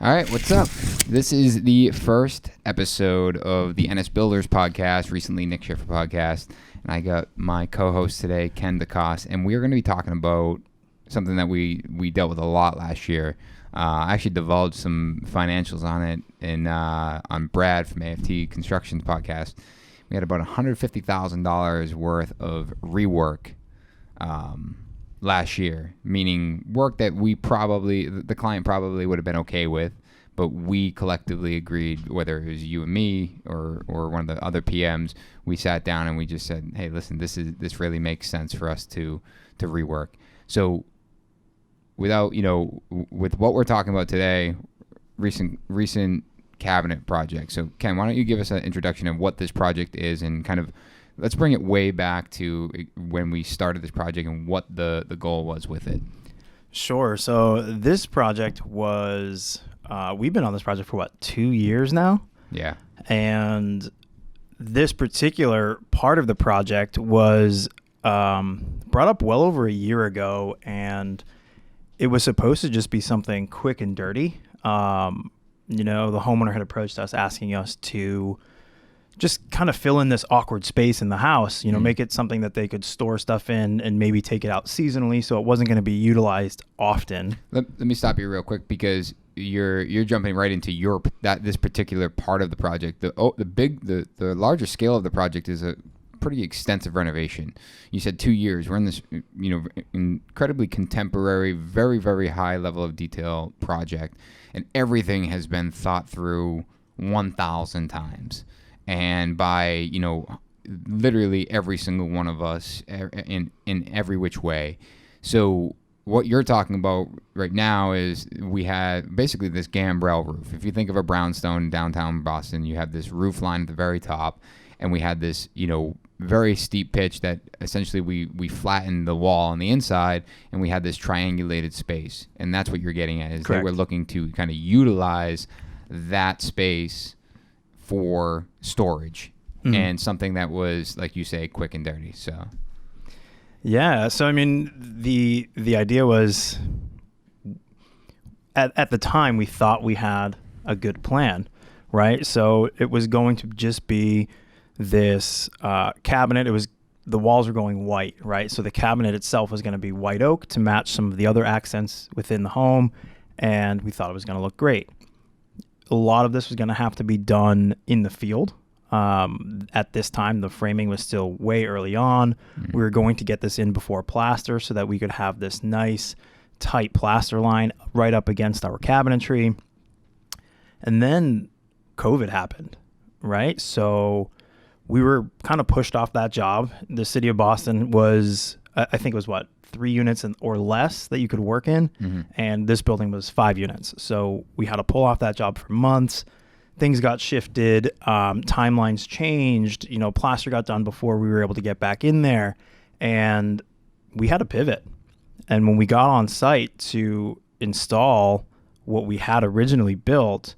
All right, what's up? This is the first episode of the NS Builders Podcast, recently Nick Schiffer Podcast, and I got my co-host today, Ken Decost, and we are going to be talking about something that we dealt with a lot last year. I actually divulged some financials on it on Brad from AFT Construction's podcast. We had about $150,000 worth of rework last year, meaning work that the client probably would have been okay with, but we collectively agreed, whether it was you and me or one of the other PMs, we sat down and we just said, hey, listen, this really makes sense for us to rework. So with what we're talking about today, recent cabinet project. So Ken, why don't you give us an introduction of what this project is and kind of let's bring it way back to when we started this project and what the goal was with it. Sure. So this project was, we've been on this project for 2 years now? Yeah. And this particular part of the project was brought up well over a year ago, and it was supposed to just be something quick and dirty. The homeowner had approached us asking us to just kind of fill in this awkward space in the house, make it something that they could store stuff in and maybe take it out seasonally so it wasn't going to be utilized often. Let me stop you real quick because you're jumping right into this particular part of the project. The larger scale of the project is a pretty extensive renovation. You said 2 years. We're in this, incredibly contemporary, very, very high level of detail project, and everything has been thought through 1,000 times. And by, literally every single one of us in every which way. So what you're talking about right now is we had basically this gambrel roof. If you think of a brownstone in downtown Boston, you have this roof line at the very top, and we had this, very steep pitch that essentially we flattened the wall on the inside, and we had this triangulated space. And that's what you're getting at, is Correct. that we're looking to kind of utilize that space for storage and something that was, like you say, quick and dirty. So Yeah. So, the idea was at the time we thought we had a good plan, right? So it was going to just be this cabinet. The walls were going white, right? So the cabinet itself was going to be white oak to match some of the other accents within the home. And we thought it was going to look great. A lot of this was going to have to be done in the field. At this time, the framing was still way early on. Mm-hmm. We were going to get this in before plaster so that we could have this nice, tight plaster line right up against our cabinetry. And then COVID happened, right? So we were kind of pushed off that job. The city of Boston was, I think it was 3 units or less that you could work in. Mm-hmm. And this building was 5 units. So we had to pull off that job for months. Things got shifted. Timelines changed. Plaster got done before we were able to get back in there. And we had to pivot. And when we got on site to install what we had originally built,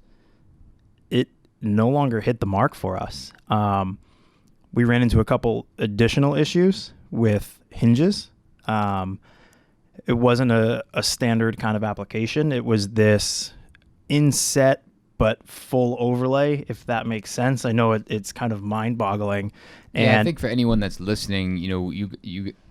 it no longer hit the mark for us. We ran into a couple additional issues with hinges. It wasn't a standard kind of application. It was this inset but full overlay, if that makes sense. I know it's kind of mind-boggling. Yeah, I think for anyone that's listening,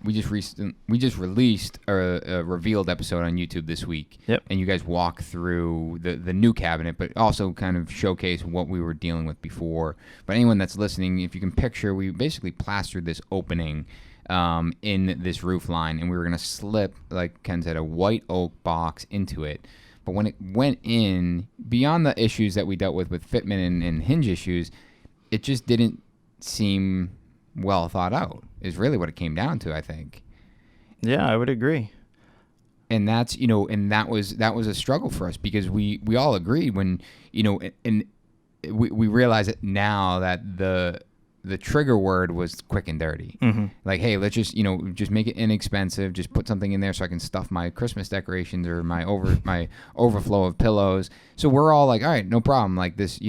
we just released a revealed episode on YouTube this week. Yep. And you guys walk through the new cabinet, but also kind of showcase what we were dealing with before. But anyone that's listening, if you can picture, we basically plastered this opening in this roof line, and we were going to slip, like Ken said, a white oak box into it. But when it went in, beyond the issues that we dealt with fitment and hinge issues, it just didn't seem well thought out, is really what it came down to, I think. Yeah, I would agree. And that's, and that was a struggle for us because we all agreed when, and we realize it now that the trigger word was quick and dirty. Mm-hmm. Like, hey, let's just make it inexpensive. Just put something in there so I can stuff my Christmas decorations or my overflow of pillows. So we're all like, all right, no problem. Like this,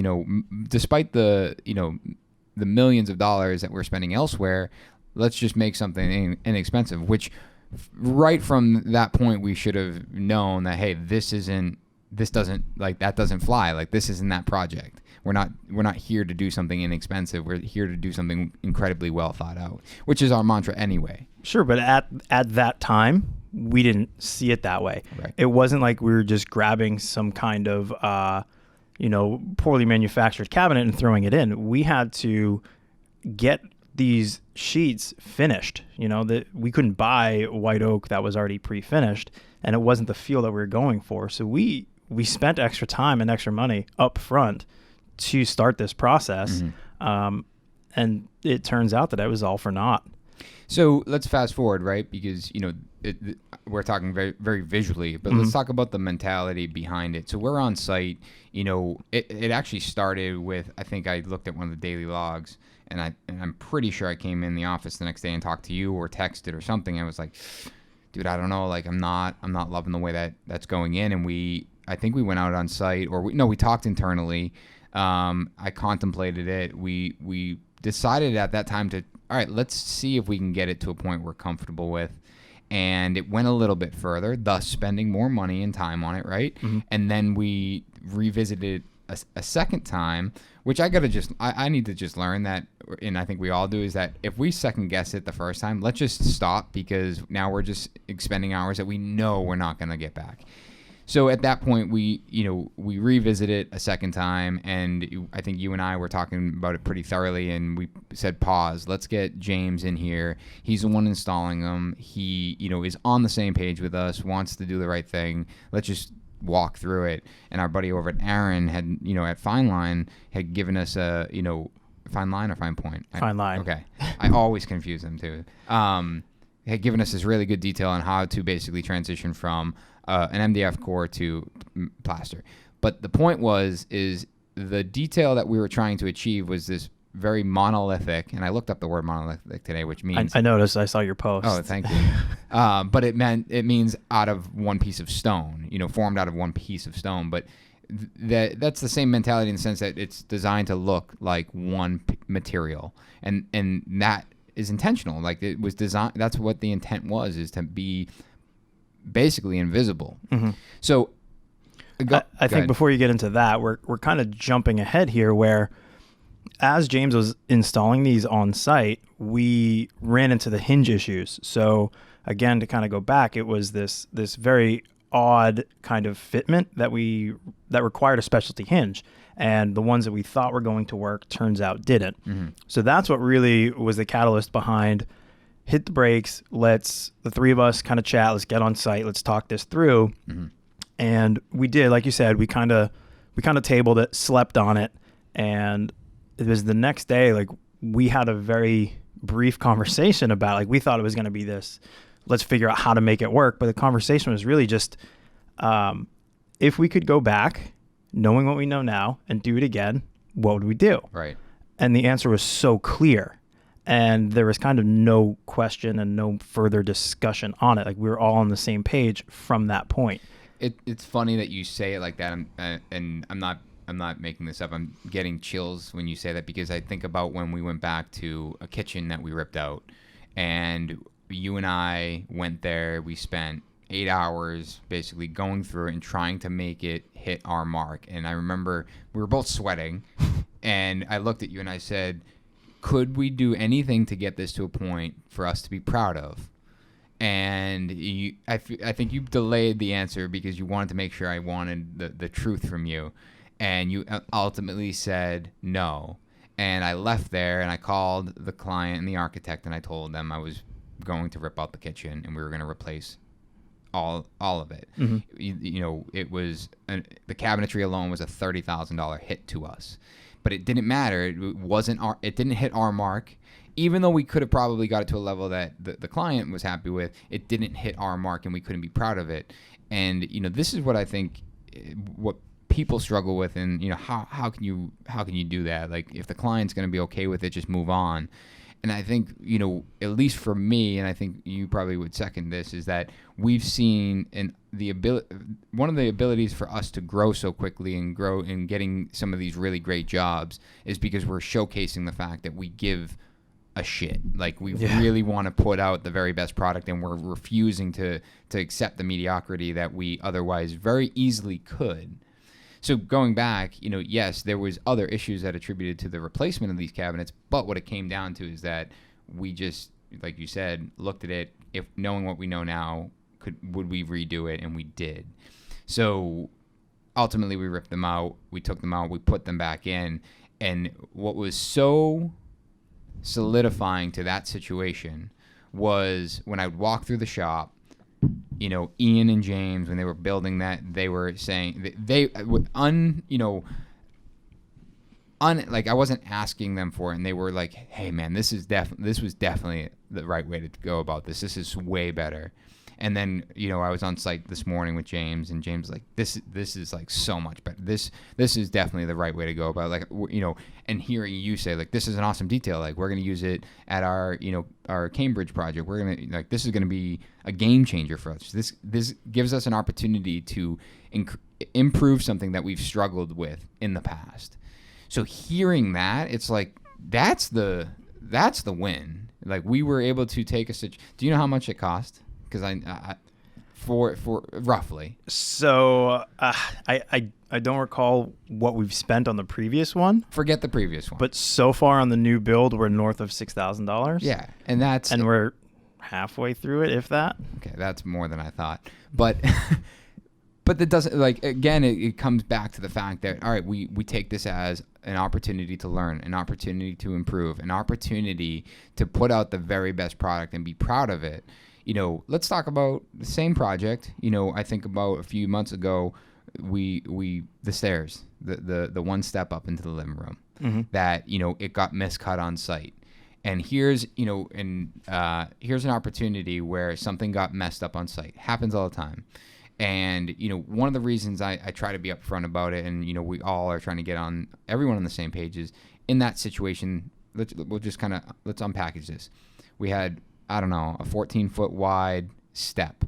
despite the millions of dollars that we're spending elsewhere, let's just make something inexpensive, which right from that point, we should have known that, hey, this isn't this doesn't, like, that doesn't fly. Like, this isn't that project. We're not here to do something inexpensive. We're here to do something incredibly well thought out, which is our mantra anyway. Sure, but at that time, we didn't see it that way. Right. It wasn't like we were just grabbing some kind of, poorly manufactured cabinet and throwing it in. We had to get these sheets finished. That we couldn't buy white oak that was already pre-finished, and it wasn't the feel that we were going for. So we spent extra time and extra money up front to start this process. And it turns out that it was all for naught. So let's fast forward, right? Because, we're talking very, very visually, but let's talk about the mentality behind it. So we're on site, it actually started with, I think I looked at one of the daily logs, and I'm pretty sure I came in the office the next day and talked to you or texted or something. I was like, dude, I don't know. Like, I'm not loving the way that's going in. And I think we went out on site, or we talked internally. I contemplated it. We decided at that time to, all right, let's see if we can get it to a point we're comfortable with. And it went a little bit further, thus spending more money and time on it, right? And then we revisited a second time, which I need to just learn that, and I think we all do, is that if we second guess it the first time, let's just stop, because now we're just expending hours that we know we're not going to get back. So at that point, we revisit it a second time, and I think you and I were talking about it pretty thoroughly, and we said, pause. Let's get James in here. He's the one installing them. He, is on the same page with us, wants to do the right thing. Let's just walk through it. And our buddy over at Aaron had, at Fine Line, had given us a, Fine Line or Fine Point? Fine Line. Okay. I always confuse them too. Had given us this really good detail on how to basically transition from an MDF core to plaster. But the point is the detail that we were trying to achieve was this very monolithic, and I looked up the word monolithic today, which means... I noticed. I saw your post. Oh, thank you. But it means out of one piece of stone, formed out of one piece of stone. But that's the same mentality in the sense that it's designed to look like one material. And that is intentional. Like, it was designed... That's what the intent was, is to be basically invisible. So I think before you get into that, we're kind of jumping ahead here, where as James was installing these on site, we ran into the hinge issues. So again, to kind of go back, it was this very odd kind of fitment that required a specialty hinge, and the ones that we thought were going to work turns out didn't. So that's what really was the catalyst behind hit the brakes. Let's, the three of us, kind of chat. Let's get on site. Let's talk this through. And we did, like you said, we kind of tabled it, slept on it. And it was the next day, like, we had a very brief conversation about, like, we thought it was going to be this, let's figure out how to make it work. But the conversation was really just, if we could go back, knowing what we know now, and do it again, what would we do? Right. And the answer was so clear. And there was kind of no question and no further discussion on it. Like, we were all on the same page from that point. It's funny that you say it like that, and I'm not making this up. I'm getting chills when you say that, because I think about when we went back to a kitchen that we ripped out, and you and I went there. We spent 8 hours basically going through it and trying to make it hit our mark. And I remember we were both sweating, and I looked at you and I said, could we do anything to get this to a point for us to be proud of? And I think you delayed the answer because you wanted to make sure I wanted the truth from you. And you ultimately said no. And I left there, and I called the client and the architect, and I told them I was going to rip out the kitchen, and we were going to replace all of it. It was the cabinetry alone was a $30,000 hit to us. But it didn't matter. It didn't hit our mark. Even though we could have probably got it to a level that the client was happy with, it didn't hit our mark, and we couldn't be proud of it. And this is what I think what people struggle with, and how can you do that? Like, if the client's going to be okay with it, just move on. And I think, at least for me, and I think you probably would second this, is that we've seen one of the abilities for us to grow so quickly and grow in getting some of these really great jobs is because we're showcasing the fact that we give a shit. Like we really want to put out the very best product, and we're refusing to accept the mediocrity that we otherwise very easily could. So going back, yes, there was other issues that attributed to the replacement of these cabinets, but what it came down to is that we just, like you said, looked at it. If knowing what we know now, would we redo it? And we did. So ultimately, we ripped them out. We took them out. We put them back in. And what was so solidifying to that situation was when I would walk through the shop, Ian and James, when they were building that, they were saying that they like I wasn't asking them for it, and they were like, "Hey man, this was definitely the right way to go about this. This is way better." And then I was on site this morning with James, and James was like, "This is like so much better. This is definitely the right way to go about it." Like and hearing you say like, "This is an awesome detail. Like we're gonna use it at our our Cambridge project. We're gonna like this is gonna be a game changer for us. This gives us an opportunity to improve something that we've struggled with in the past." So hearing that, it's like that's the win. Like we were able to take do you know how much it cost? Because I for roughly. So I don't recall what we've spent on the previous one. Forget the previous one. But so far on the new build, we're north of $6,000. Yeah, and we're halfway through it, if that. Okay, that's more than I thought. But but that doesn't, like, again, it comes back to the fact that, all right, we take this as an opportunity to learn, an opportunity to improve, an opportunity to put out the very best product and be proud of it. Let's talk about the same project. I think about a few months ago, the stairs, the one step up into the living room, that, it got miscut on site. And here's an opportunity where something got messed up on site. Happens all the time. And, one of the reasons I try to be upfront about it, and, we all are trying to get everyone on the same page, is in that situation, let's unpackage this. We had, I don't know, a 14-foot wide step.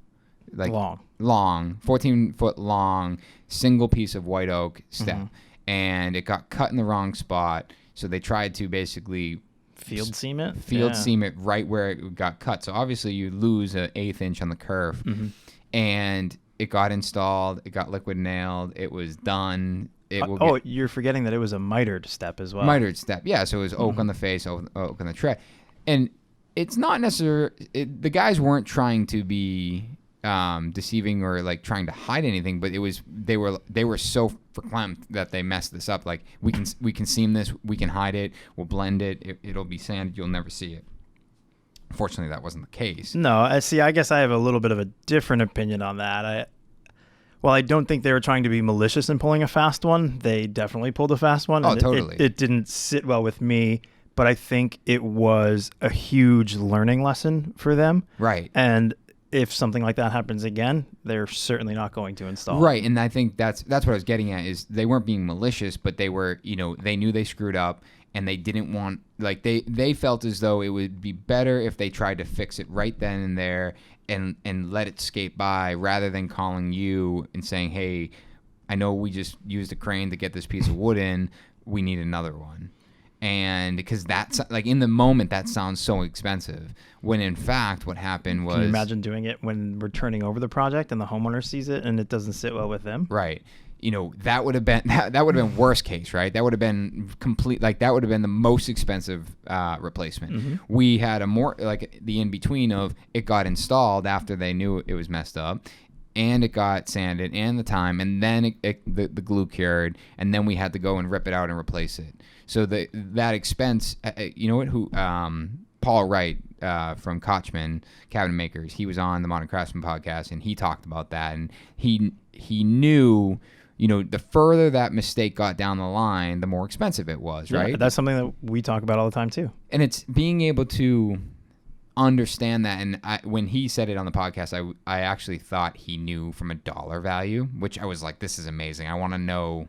Like long, 14-foot long, single piece of white oak step. And it got cut in the wrong spot. So they tried to basically field seam it seam it right where it got cut. So obviously you lose an 1/8 inch on the kerf. And it got installed. It got liquid nailed. It was done. You're forgetting that it was a mitered step as well. Mitered step, yeah. So it was oak on the face, oak on the tray. And it's not necessarily, the guys weren't trying to be deceiving or like trying to hide anything, but they were so verklempt that they messed this up. Like we can seam this, we can hide it, we'll blend it, it'll be sanded, you'll never see it. Fortunately, that wasn't the case. No, I guess I have a little bit of a different opinion on that. I don't think they were trying to be malicious in pulling a fast one. They definitely pulled a fast one. Oh, totally. It didn't sit well with me, but I think it was a huge learning lesson for them. Right. And if something like that happens again, they're certainly not going to install. Right, and I think that's what I was getting at, is they weren't being malicious, but they were, they knew they screwed up, and they didn't want, like, they felt as though it would be better if they tried to fix it right then and there and let it skate by, rather than calling you and saying, hey, I know we just used a crane to get this piece of wood in, we need another one. And because that's, like, in the moment, that sounds so expensive, when in fact what happened was... Can you imagine doing it when we're turning over the project and the homeowner sees it and it doesn't sit well with them? Right. That would have been worst case, right? That would have been complete, like, that would have been the most expensive replacement. Mm-hmm. We had a more, like, the in-between of it got installed after they knew it was messed up, and it got sanded, and the time, and then the glue cured, and then we had to go and rip it out and replace it. So that expense, Paul Wright from Kochman Cabinet Makers, he was on the Modern Craftsman podcast, and he talked about that, and he knew, the further that mistake got down the line, the more expensive it was, right? Yeah, that's something that we talk about all the time too. And it's being able to understand that. And when he said it on the podcast, I actually thought he knew from a dollar value, which I was like, this is amazing. I want to know,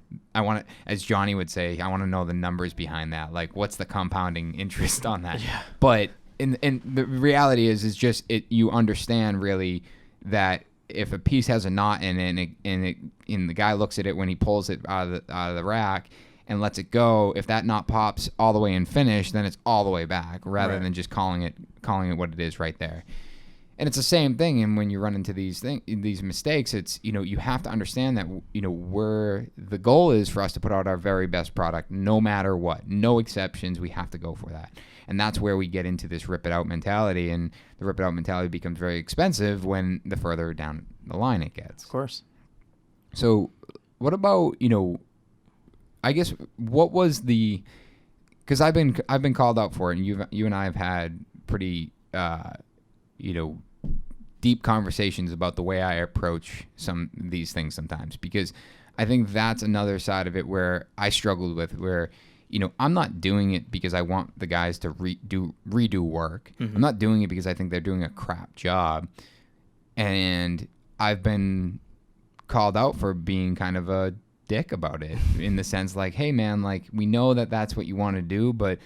as Johnny would say, I want to know the numbers behind that. Like, what's the compounding interest on that? Yeah. But and the reality is just you understand really that if a piece has a knot in it, and the guy looks at it when he pulls it out of the rack, and lets it go, if that knot pops all the way in finish, then it's all the way back rather than just calling it what it is right there. And it's the same thing. And when you run into these mistakes, it's, you have to understand that, where the goal is for us to put out our very best product, no matter what, no exceptions. We have to go for that. And that's where we get into this rip it out mentality. And the rip it out mentality becomes very expensive when the further down the line it gets. Of course. So what about, I guess, what was because I've been called out for it, and you and I have had pretty, deep conversations about the way I approach these things sometimes, because I think that's another side of it where I struggled with, where, I'm not doing it because I want the guys to redo work. Mm-hmm. I'm not doing it because I think they're doing a crap job. And I've been called out for being kind of a dick about it, in the sense like, hey man, like, we know that that's what you want to do, but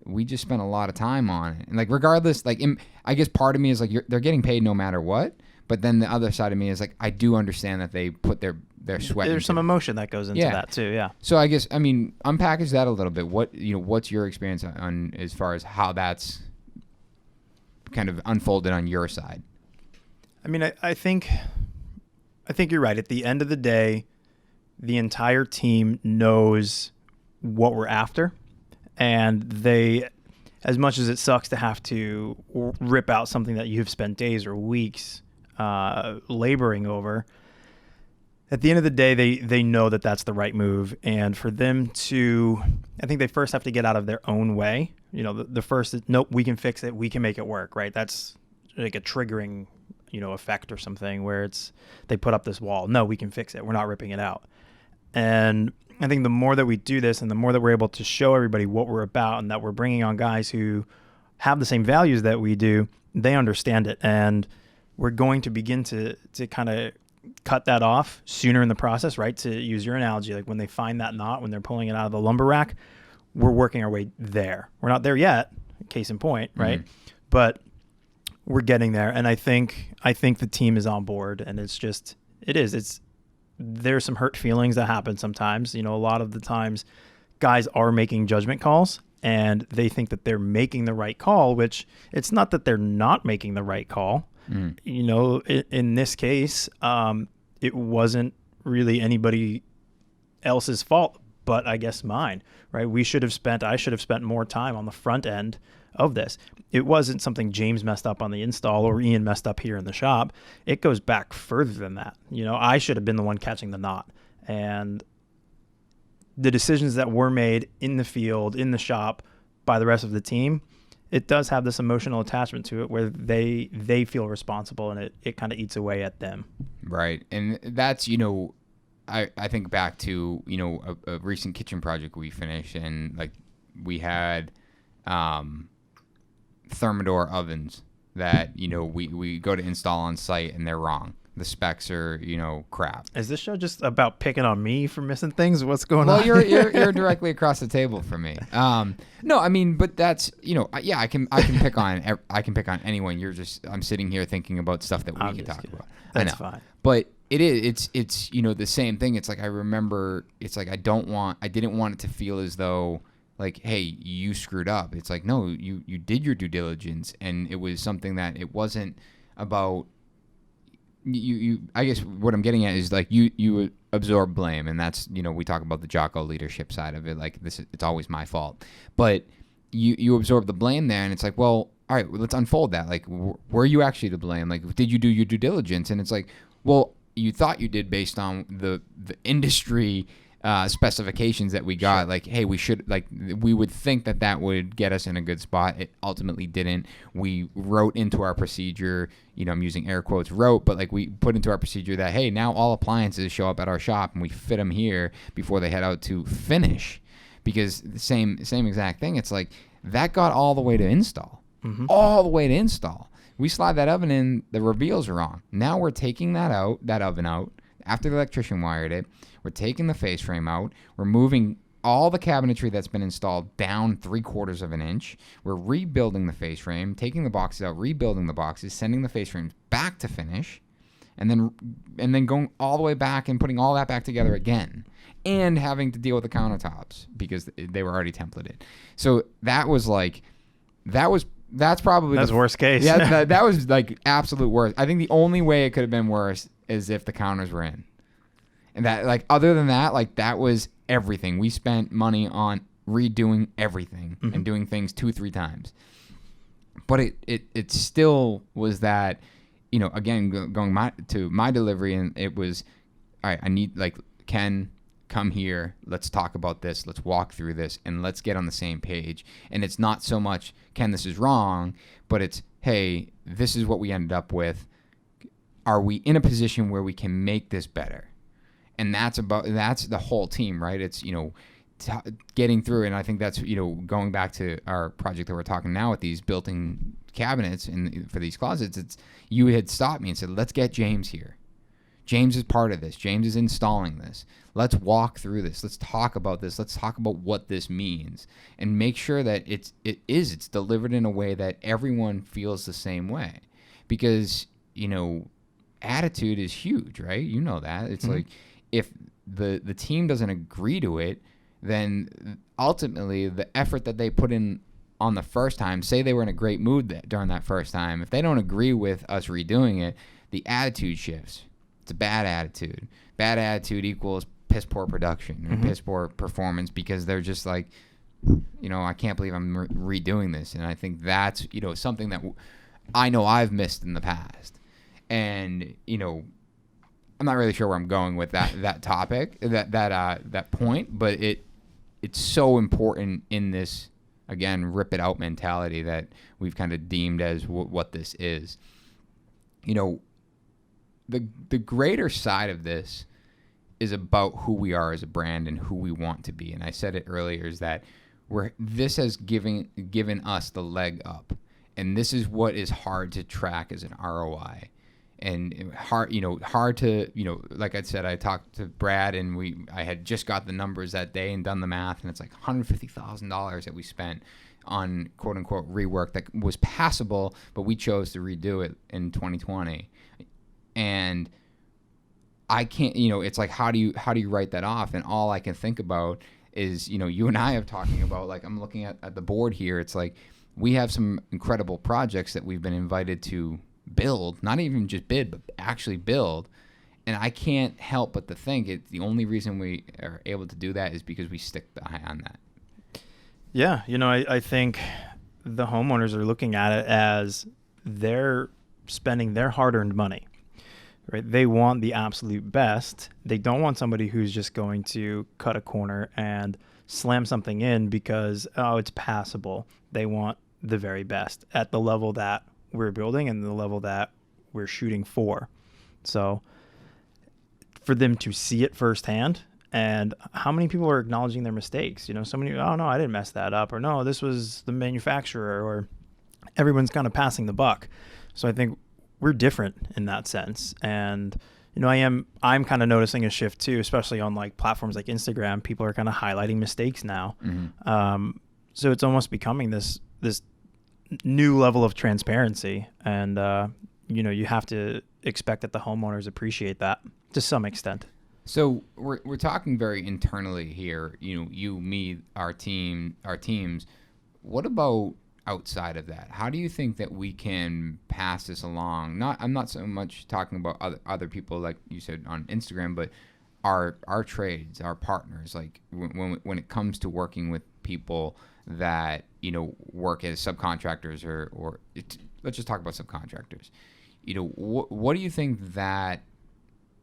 we just spent a lot of time on it. And like, regardless, like, I guess part of me is like, they're getting paid no matter what. But then the other side of me is like, I do understand that they put their sweat. There's some emotion that goes into that too. Yeah. So I guess, unpackage that a little bit. What's your experience on as far as how that's kind of unfolded on your side? I think you're right. At the end of the day, the entire team knows what we're after. And they, as much as it sucks to have to rip out something that you've spent days or weeks laboring over, at the end of the day, they know that that's the right move. And for them to, I think they first have to get out of their own way. The first is, nope, we can fix it. We can make it work, right? That's like a triggering, effect or something, where they put up this wall. No, we can fix it. We're not ripping it out. And I think the more that we do this, and the more that we're able to show everybody what we're about, and that we're bringing on guys who have the same values that we do, they understand it. And we're going to begin to kind of cut that off sooner in the process, right? To use your analogy, like when they find that knot, when they're pulling it out of the lumber rack, we're working our way there. We're not there yet, case in point, right? Mm-hmm. But we're getting there. And I think the team is on board, and there's some hurt feelings that happen sometimes. A lot of the times guys are making judgment calls, and they think that they're making the right call, which it's not that they're not making the right call. In this case, it wasn't really anybody else's fault, but I guess mine, right? I should have spent more time on the front end of this. It wasn't something James messed up on the install or Ian messed up here in the shop. It goes back further than that. I should have been the one catching the knot. And the decisions that were made in the field, in the shop, by the rest of the team, it does have this emotional attachment to it where they feel responsible, and it kind of eats away at them. Right. And that's, I think back to, a recent kitchen project we finished, and like we had Thermador ovens that, we go to install on site, and they're wrong. The specs are, crap. Is this show just about picking on me for missing things? What's going on? Well, you're directly across the table from me. No, but that's, yeah, I can pick on anyone. I'm sitting here thinking about stuff that we can talk about. That's fine. But it's the same thing. It's like, I remember, it's like, I didn't want it to feel as though like, hey, you screwed up. It's like, no, you did your due diligence, and it was something that it wasn't about. I guess what I'm getting at is like you absorb blame, and that's, we talk about the Jocko leadership side of it. Like, it's always my fault, but you absorb the blame there, and it's like, well, all right, let's unfold that. Like, were you actually to blame? Like, did you do your due diligence? And it's like, well, you thought you did based on the industry specifications that we got. Sure. Like, hey, we would think that would get us in a good spot. It ultimately didn't. We wrote into our procedure, I'm using air quotes, but like, we put into our procedure that, hey, now all appliances show up at our shop, and we fit them here before they head out to finish, because the same exact thing. It's like, that got all the way to install. Mm-hmm. All the way to install. We slide that oven in, the reveals are wrong. Now we're taking that oven out after the electrician wired it. We're taking the face frame out. We're moving all the cabinetry that's been installed down 3/4 of an inch. We're rebuilding the face frame, taking the boxes out, rebuilding the boxes, sending the face frames back to finish. and then going all the way back and putting all that back together again, and having to deal with the countertops because they were already templated. So that's probably that's worst case. Yeah, that was like absolute worst. I think the only way it could have been worse is if the counters were in, and that, like, other than that, like, that was everything. We spent money on redoing everything and doing things 2-3 times. But it still was that, you know, again, going to my delivery, and it was, all right, I need, like, Ken, come here, let's talk about this, let's walk through this, and let's get on the same page. And it's not so much, Ken, this is wrong, but it's, hey, this is what we ended up with. Are we in a position where we can make this better? And that's the whole team, right? It's, you know, getting through, and I think that's, you know, going back to our project that we're talking now with these built-in cabinets and for these closets, it's, you had stopped me and said, let's get James here. James is part of this. James is installing this. Let's walk through this. Let's talk about this. Let's talk about what this means, and make sure that it's delivered in a way that everyone feels the same way, because, you know, attitude is huge, right? You know that. It's like, if the team doesn't agree to it, then ultimately the effort that they put in on the first time, say they were in a great mood during that first time, if they don't agree with us redoing it, the attitude shifts. It's a bad attitude. Bad attitude equals piss poor production and piss poor performance, because they're just like, you know, I can't believe I'm redoing this. And I think that's, you know, something that I know I've missed in the past. And, you know, I'm not really sure where I'm going with that topic, that point, but it's so important in this, again, rip it out mentality that we've kind of deemed as what this is. You know, the greater side of this is about who we are as a brand and who we want to be. And I said it earlier, is that this has given us the leg up, and this is what is hard to track as an ROI. And hard to, you know, like I said, I talked to Brad, and I had just got the numbers that day and done the math, and it's like $150,000 that we spent on quote unquote rework that was passable, but we chose to redo it in 2020. And I can't, you know, it's like, how do you write that off? And all I can think about is, you know, you and I are talking about, like, I'm looking at the board here. It's like, we have some incredible projects that we've been invited to build, not even just bid, but actually build. And I can't help but to think the only reason we are able to do that is because we stick behind that. Yeah, you know, I think the homeowners are looking at it as they're spending their hard-earned money, right? They want the absolute best. They don't want somebody who's just going to cut a corner and slam something in because, oh, it's passable. They want the very best at the level that we're building and the level that we're shooting for. So for them to see it firsthand, and how many people are acknowledging their mistakes? You know, so many, oh no, I didn't mess that up, or no, this was the manufacturer, or everyone's kind of passing the buck. So I think we're different in that sense. And, you know, I'm kind of noticing a shift too, especially on like platforms like Instagram. People are kind of highlighting mistakes now. So it's almost becoming this new level of transparency, and you know, you have to expect that the homeowners appreciate that to some extent. So we're talking very internally here, you know, you, me, our teams. What about outside of that? How do you think that we can pass this along? I'm not so much talking about other people, like you said, on Instagram, but our trades, our partners, like when it comes to working with people that, you know, work as subcontractors or let's just talk about subcontractors. You know, what do you think that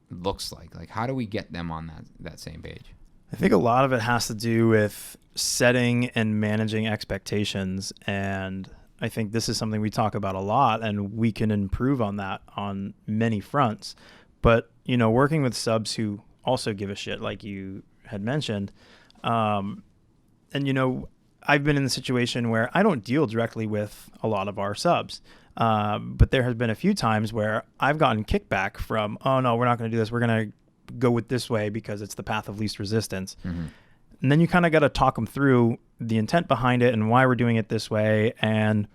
looks like? Like, how do we get them on that same page? I think a lot of it has to do with setting and managing expectations. And I think this is something we talk about a lot, and we can improve on that on many fronts. But, you know, working with subs who also give a shit, like you had mentioned. And, you know, I've been in the situation where I don't deal directly with a lot of our subs. But there has been a few times where I've gotten kickback from, oh no, we're not going to do this. We're going to go with this way because it's the path of least resistance. And then you kind of got to talk them through the intent behind it and why we're doing it this way. And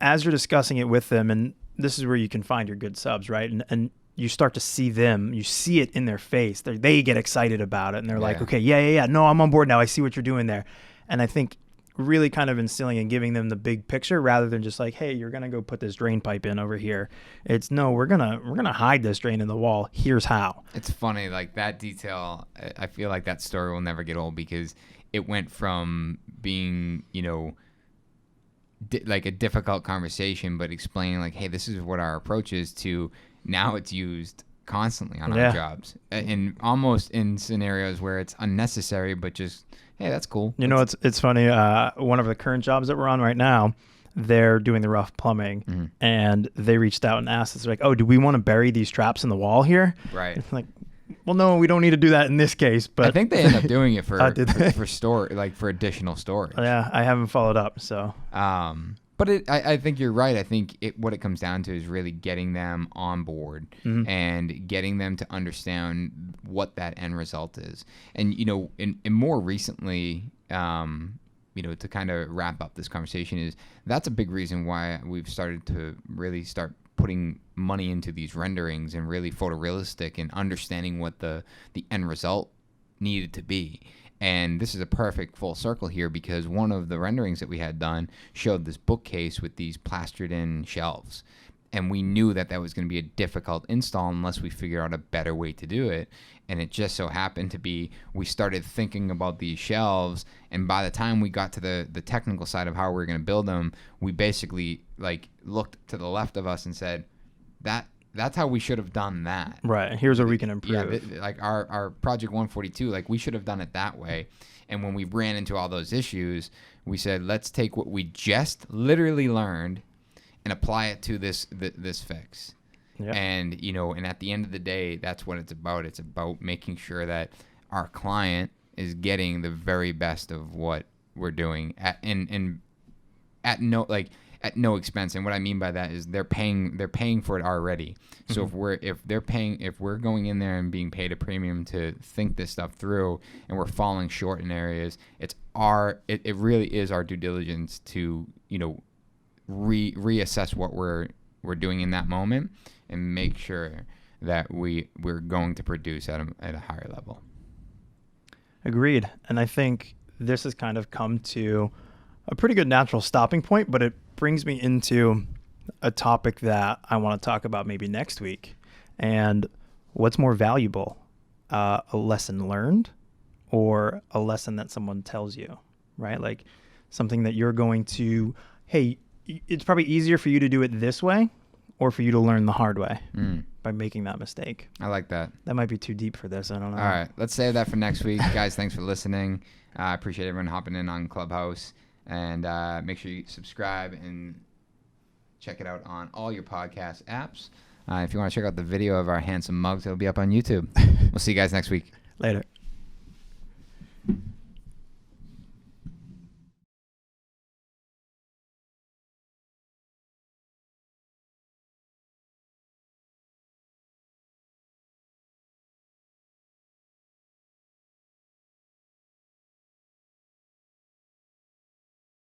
as you're discussing it with them, and this is where you can find your good subs, right? And you start to see them, you see it in their face. They get excited about it, and they're like, okay, yeah, no, I'm on board now. I see what you're doing there. And I think really kind of instilling and giving them the big picture rather than just like, hey, you're going to go put this drain pipe in over here. It's no, we're going to hide this drain in the wall. Here's how. It's funny, like that detail. I feel like that story will never get old because it went from being, like a difficult conversation, but explaining like, hey, this is what our approach is, to now it's used constantly on our jobs, and almost in scenarios where it's unnecessary, but just, hey, that's cool. It's funny. One of the current jobs that we're on right now, they're doing the rough plumbing, and they reached out and asked us, like, oh, do we want to bury these traps in the wall here? Right. It's like, well, no, we don't need to do that in this case. But I think they end up doing it for for additional storage. Yeah, I haven't followed up. So, but I think you're right. I think what it comes down to is really getting them on board and getting them to understand what that end result is. And in more recently, to kind of wrap up this conversation, that's a big reason why we've started to really start putting money into these renderings and really photorealistic and understanding what the end result needed to be. And this is a perfect full circle here because one of the renderings that we had done showed this bookcase with these plastered in shelves. And we knew that was going to be a difficult install unless we figured out a better way to do it. And it just so happened to be, we started thinking about these shelves, and by the time we got to the technical side of how we were going to build them, we basically like looked to the left of us and said, that's how we should have done that. Right. Here's where we can improve. Yeah, like our Project 142, like we should have done it that way. And when we ran into all those issues, we said, let's take what we just literally learned and apply it to this fix. Yep. And and at the end of the day, that's what it's about. It's about making sure that our client is getting the very best of what we're doing at no expense. And what I mean by that is they're paying for it already. So if we're going in there and being paid a premium to think this stuff through, and we're falling short in areas, it really is our due diligence to reassess what we're doing in that moment and make sure that we're going to produce at a higher level. Agreed. And I think this has kind of come to a pretty good natural stopping point, but it brings me into a topic that I want to talk about maybe next week. And what's more valuable, a lesson learned or a lesson that someone tells you, right? Like something that you're going to, hey, it's probably easier for you to do it this way or for you to learn the hard way by making that mistake. I like that. That might be too deep for this. I don't know. All right. Let's save that for next week. Guys, thanks for listening. I appreciate everyone hopping in on Clubhouse. And make sure you subscribe and check it out on all your podcast apps. If you want to check out the video of our handsome mugs, it'll be up on YouTube. We'll see you guys next week. Later.